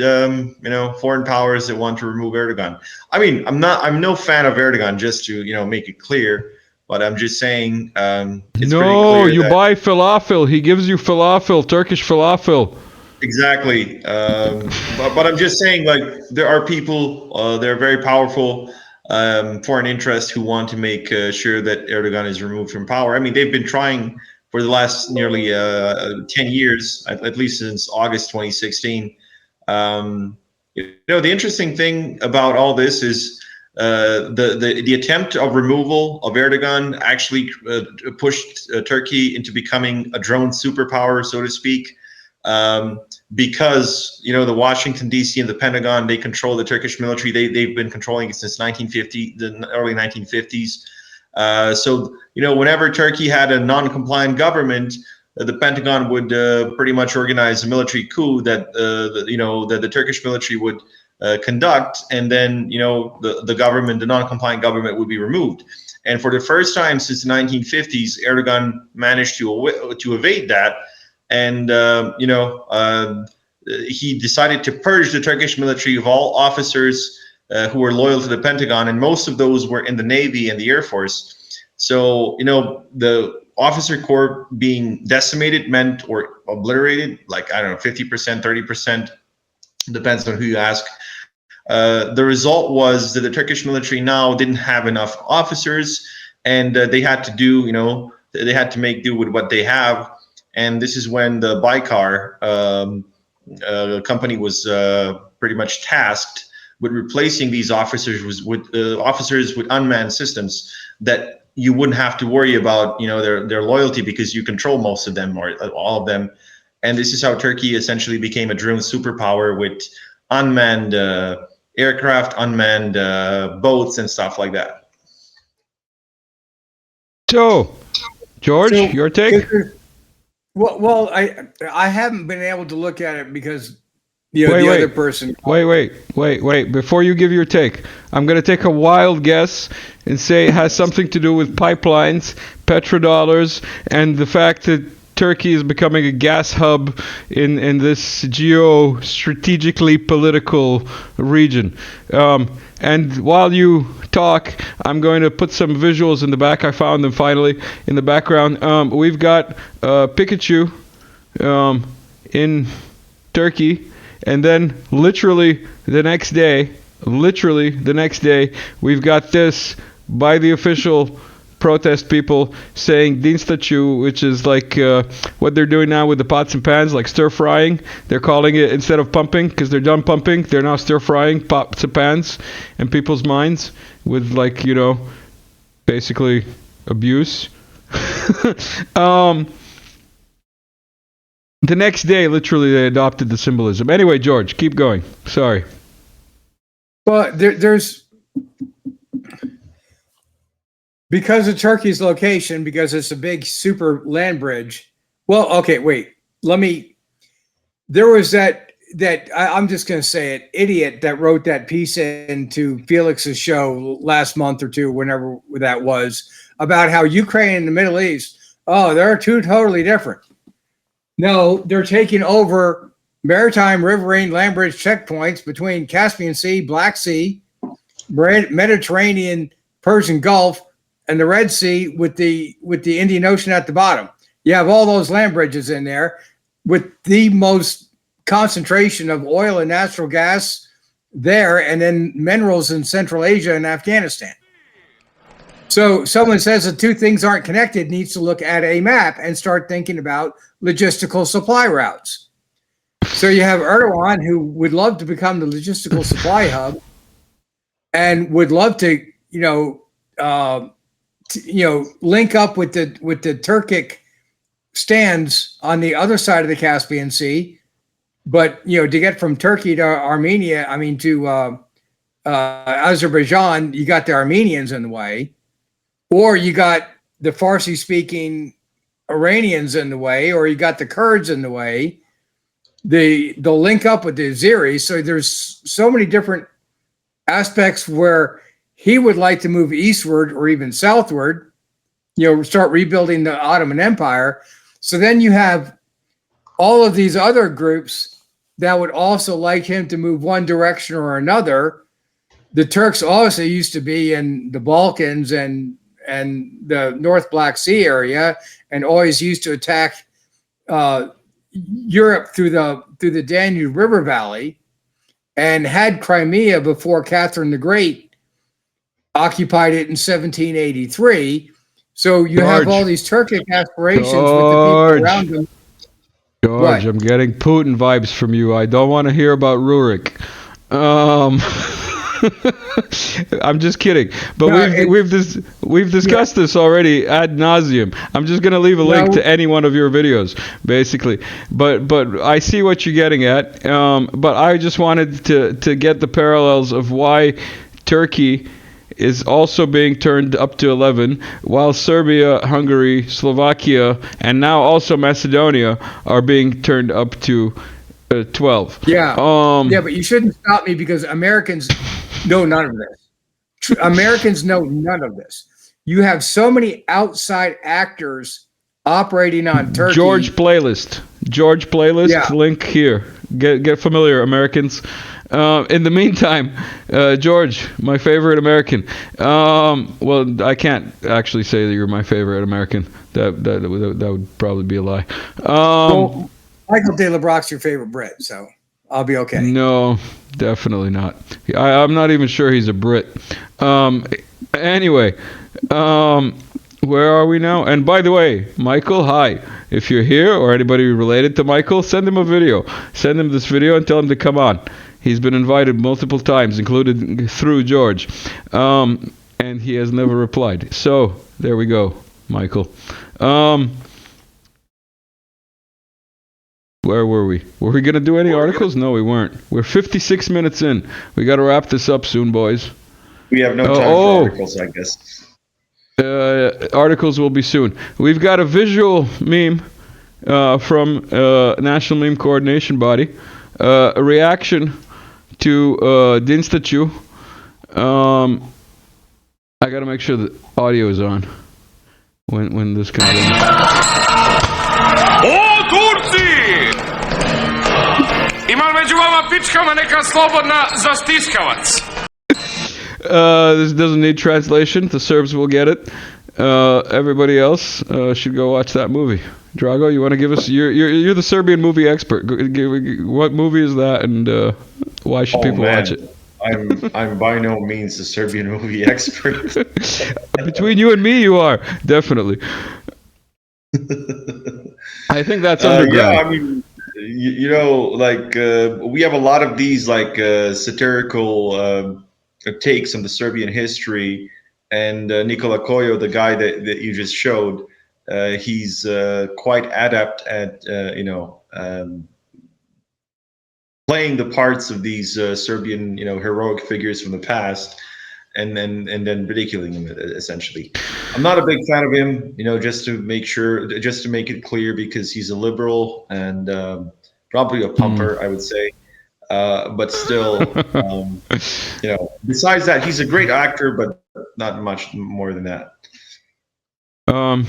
foreign powers that want to remove Erdogan. I mean, I'm no fan of Erdogan, just to make it clear. But I'm just saying, it's pretty clear you that buy falafel. He gives you falafel, Turkish falafel. exactly. But I'm just saying, like, there are people, they're very powerful foreign interests who want to make sure that Erdogan is removed from power. I mean, they've been trying for the last nearly 10 years, at least since August 2016. The interesting thing about all this is the attempt of removal of Erdogan actually pushed Turkey into becoming a drone superpower, so to speak, because the Washington D.C. and the Pentagon, they control the Turkish military. They've been controlling it since the early 1950s. So whenever Turkey had a non-compliant government, the Pentagon would pretty much organize a military coup that the Turkish military would conduct, and then the government, the non-compliant government, would be removed. And for the first time since the 1950s, Erdogan managed to evade that, and he decided to purge the Turkish military of all officers who were loyal to the Pentagon, and most of those were in the Navy and the Air Force. So the officer corps being decimated meant, or obliterated, like, I don't know, 50%, 30%, depends on who you ask. The result was that the Turkish military now didn't have enough officers, and they had to make do with what they have. And this is when the Baykar company was pretty much tasked with replacing these officers with unmanned systems that you wouldn't have to worry about their loyalty, because you control most of them, or all of them. And this is how Turkey essentially became a drone superpower with unmanned aircraft, unmanned boats, and stuff like that. So, George, your take? Well, I haven't been able to look at it because other person. Wait. Before you give your take, I'm going to take a wild guess and say it has something to do with pipelines, petrodollars, and the fact that Turkey is becoming a gas hub in this geo-strategically political region. And while you talk, I'm going to put some visuals in the back. I found them finally in the background. We've got Pikachu in Turkey, and then literally the next day, we've got this by the official protest people saying Din Statue, which is like what they're doing now with the pots and pans, like stir frying. They're calling it, instead of pumping, because they're done pumping, they're now stir frying pots and pans in people's minds with, like, basically abuse. The next day, literally, they adopted the symbolism. Anyway, George, keep going. Sorry. But there's, because of Turkey's location, because it's a big super land bridge. Well, okay, wait. There was that I'm just going to say it, idiot that wrote that piece into Felix's show last month or two, whenever that was, about how Ukraine and the Middle East, they're two totally different. No, they're taking over maritime, riverine, land bridge checkpoints between Caspian Sea, Black Sea, Mediterranean, Persian Gulf, and the Red Sea with the Indian Ocean at the bottom. You have all those land bridges in there with the most concentration of oil and natural gas there, and then minerals in Central Asia and Afghanistan. So someone says the two things aren't connected, needs to look at a map and start thinking about logistical supply routes. So you have Erdogan, who would love to become the logistical supply hub and would love to, link up with the Turkic stands on the other side of the Caspian Sea. But, to get from Turkey to Armenia, to Azerbaijan, you got the Armenians in the way, or you got the Farsi-speaking Iranians in the way, or you got the Kurds in the way. They'll link up with the Azeris. So there's so many different aspects where he would like to move eastward or even southward, start rebuilding the Ottoman Empire. So then you have all of these other groups that would also like him to move one direction or another. The Turks also used to be in the Balkans and the North Black Sea area, and always used to attack Europe through the Danube River Valley, and had Crimea before Catherine the Great occupied it in 1783. So you have all these Turkic aspirations with the people around them. George, What? I'm getting Putin vibes from you. I don't want to hear about Rurik. I'm just kidding, but No, we've discussed this already ad nauseum. I'm just gonna leave a link to any one of your videos, basically. But I see what you're getting at. But I just wanted to get the parallels of why Turkey is also being turned up to 11, while Serbia, Hungary, Slovakia, and now also Macedonia are being turned up to 12. Yeah. But you shouldn't stop me, because Americans know none of this. Americans know none of this. You have so many outside actors operating on Turkey. George playlist, yeah. Link here. Get familiar, Americans. In the meantime, George, my favorite American. Well, I can't actually say that you're my favorite American. That would probably be a lie. Well, Michael De La Brock's your favorite Brit, so I'll be okay. No, definitely not. I'm not even sure he's a Brit. Anyway, where are we now? And by the way, Michael, hi. If you're here or anybody related to Michael, send him a video. Send him this video and tell him to come on. He's been invited multiple times, included through George. And he has never replied. So, there we go, Michael. Where were we? Were we going to do any articles? No, we weren't. We're 56 minutes in. We got to wrap this up soon, boys. We have no time for articles, I guess. Articles will be soon. We've got a visual meme from National Meme Coordination Body. A reaction to Dinstachu. I got to make sure the audio is on when this comes in. O Turci! Ima među vama pičkama neka slobodna za stiskavac. This doesn't need translation. The Serbs will get it. Everybody else should go watch that movie. Drago, you want to give us? You're the Serbian movie expert. What movie is that, and why should people watch it? I'm by no means a Serbian movie expert. Between you and me, you are definitely. I think that's underground. Yeah, I mean, we have a lot of these satirical takes on the Serbian history, and Nikola Kojo, the guy that you just showed, he's quite adept at playing the parts of these Serbian heroic figures from the past, and then ridiculing him essentially. I'm not a big fan of him, just to make it clear, because he's a liberal and probably a pumper, I would say. But still, besides that, he's a great actor, but not much more than that.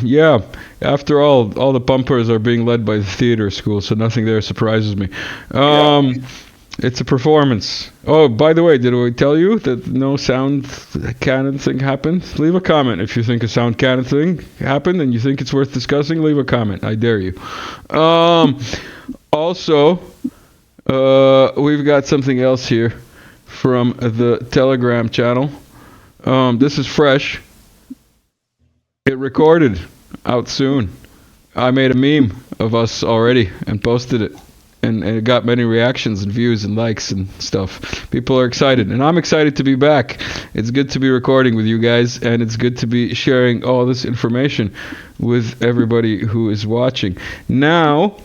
Yeah. After all the pumpers are being led by the theater school, so nothing there surprises me. It's a performance. Oh, by the way, did I tell you that no sound cannon thing happened? Leave a comment if you think a sound cannon thing happened and you think it's worth discussing. Leave a comment. I dare you. Also, we've got something else here from the Telegram channel. This is fresh. It recorded out soon. I made a meme of us already and posted it. And it got many reactions and views and likes and stuff. People are excited. And I'm excited to be back. It's good to be recording with you guys. And it's good to be sharing all this information with everybody who is watching. Now,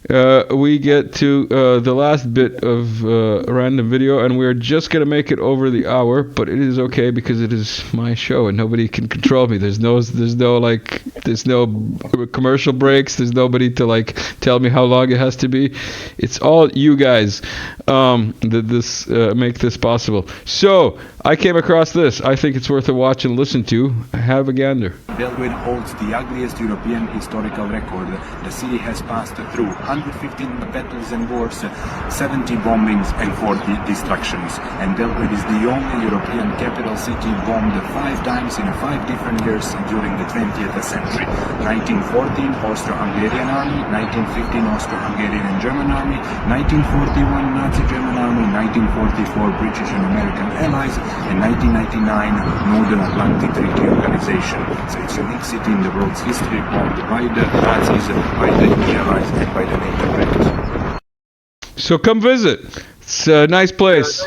we get to the last bit of random video, and we're just gonna make it over the hour, but it is okay because it is my show and nobody can control me. There's no commercial breaks. There's nobody to like tell me how long it has to be. It's all you guys that make this possible. So I came across this. I think it's worth a watch and listen to. Have a gander. Belgrade holds the ugliest European historical record. The city has passed through 115 battles and wars, 70 bombings and 40 destructions. And Belgrade is the only European capital city bombed 5 times in 5 different years during the 20th century. 1914 Austro-Hungarian Army, 1915 Austro-Hungarian and German Army, 1941 Nazi German Army, 1944 British and American allies, and 1999 Northern Atlantic Treaty Organization. So it's a unique city in the world's history, bombed by the Nazis, by the allies, and by the NATO countries. So come visit. It's a nice place.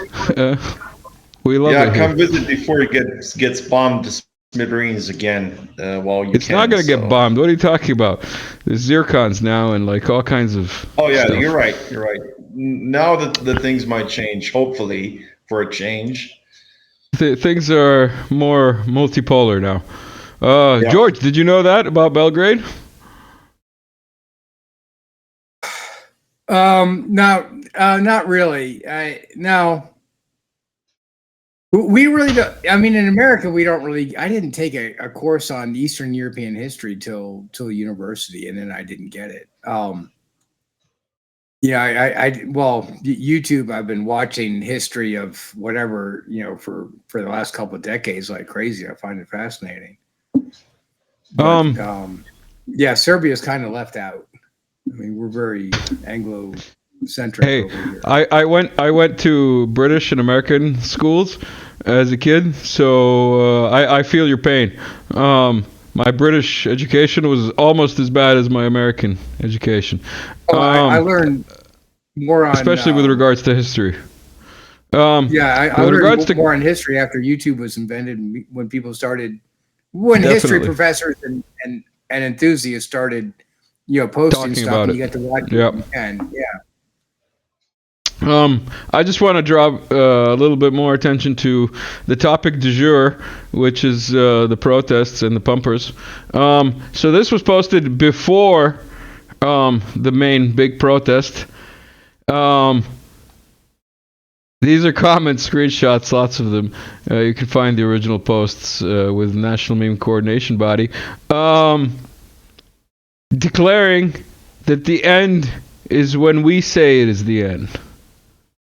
We love it. Yeah, come visit before it gets bombed to smithereens again. While you it's not going to get bombed. What are you talking about? There's zircons now and like all kinds of. Oh yeah, stuff. You're right. You're right. Now that the things might change, hopefully for a change. Things are more multipolar now. Yeah. George, did you know that about Belgrade? No, not really. No. We really don't. I mean, in America, we don't really. I didn't take a course on Eastern European history till university, and then I didn't get it. YouTube. I've been watching history of whatever for the last couple of decades like crazy. I find it fascinating. But, Serbia is kind of left out. I mean, we're very Anglo-centric. Hey, over here. I went to British and American schools as a kid, so I feel your pain. My British education was almost as bad as my American education. I learned more on, especially with regards to history. I learned more on history after YouTube was invented, and when people started, history professors and enthusiasts started, posting talking stuff, about and it. you get to watch Yep. it. And I just want to draw a little bit more attention to the topic du jour, which is the protests and the pumpers. So this was posted before the main big protest. These are comments, screenshots, lots of them. You can find the original posts with National Meme Coordination Body. Declaring that the end is when we say it is the end.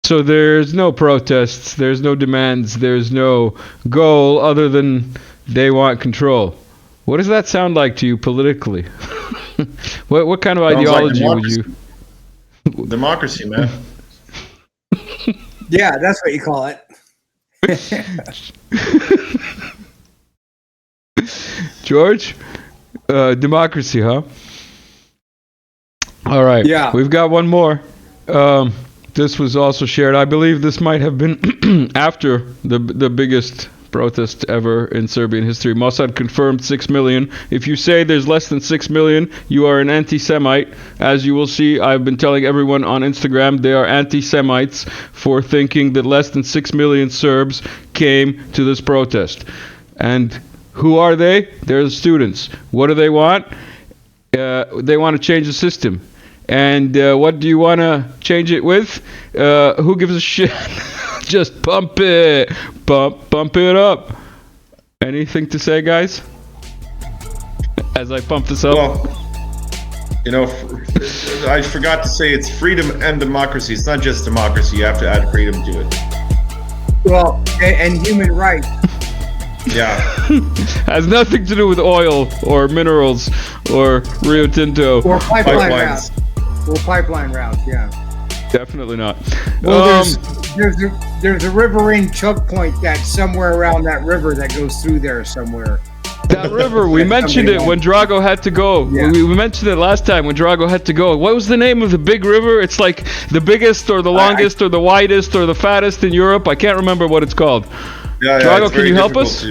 So there's no protests, there's no demands, there's no goal other than they want control. What does that sound like to you politically? What kind of ideology would you... Democracy, man. yeah, that's what you call it. George? Democracy, huh? All right. Yeah. We've got one more. This was also shared. I believe this might have been after the biggest protest ever in Serbian history. Mossad confirmed 6 million. If you say there's less than 6 million, you are an anti-Semite. As you will see, I've been telling everyone on Instagram they are anti-Semites for thinking that less than 6 million Serbs came to this protest. And who are they? They're the students. What do they want? They want to change the system. And what do you want to change it with? Who gives a shit? Just pump it. Pump it up. Anything to say, guys? As I pump this up? Well, I forgot to say it's freedom and democracy. It's not just democracy. You have to add freedom to it. Well, and human rights. Yeah. Has nothing to do with oil or minerals or Rio Tinto. Or pipeline routes. Or pipeline routes, yeah. Definitely not. Well, there's a riverine choke point that's somewhere around that river that goes through there somewhere. That river, we mentioned it when Drago had to go. Yeah. We mentioned it last time when Drago had to go. What was the name of the big river? It's like the biggest or the longest or the widest or the fattest in Europe. I can't remember what it's called. Yeah, Drago, can you help us?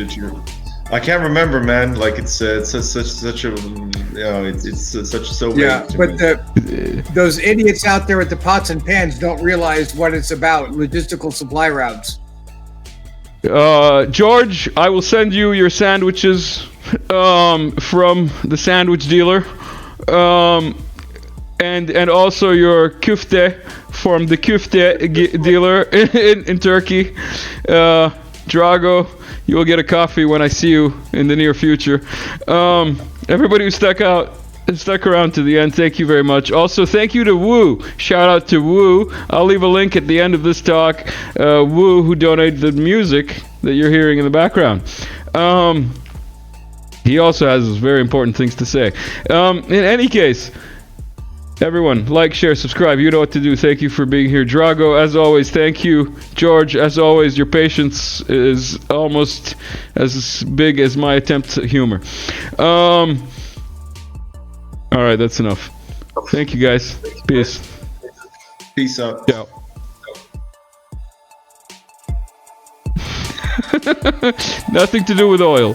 I can't remember, man. Like it's such a it's such so vague Yeah, to but me. those idiots out there with the pots and pans don't realize what it's about: logistical supply routes. George, I will send you your sandwiches from the sandwich dealer, and also your küfte from the küfte dealer in Turkey. Drago, you will get a coffee when I see you in the near future. Everybody who stuck around to the end, thank you very much. Also, thank you to Woo. Shout out to Woo. I'll leave a link at the end of this talk. Woo, who donated the music that you're hearing in the background. He also has very important things to say. In any case, everyone, like, share, subscribe. You know what to do. Thank you for being here. Drago, as always, thank you. George, as always, your patience is almost as big as my attempt at humor. All right, that's enough. Thank you, guys. Peace. Peace out. Yeah. Nothing to do with oil.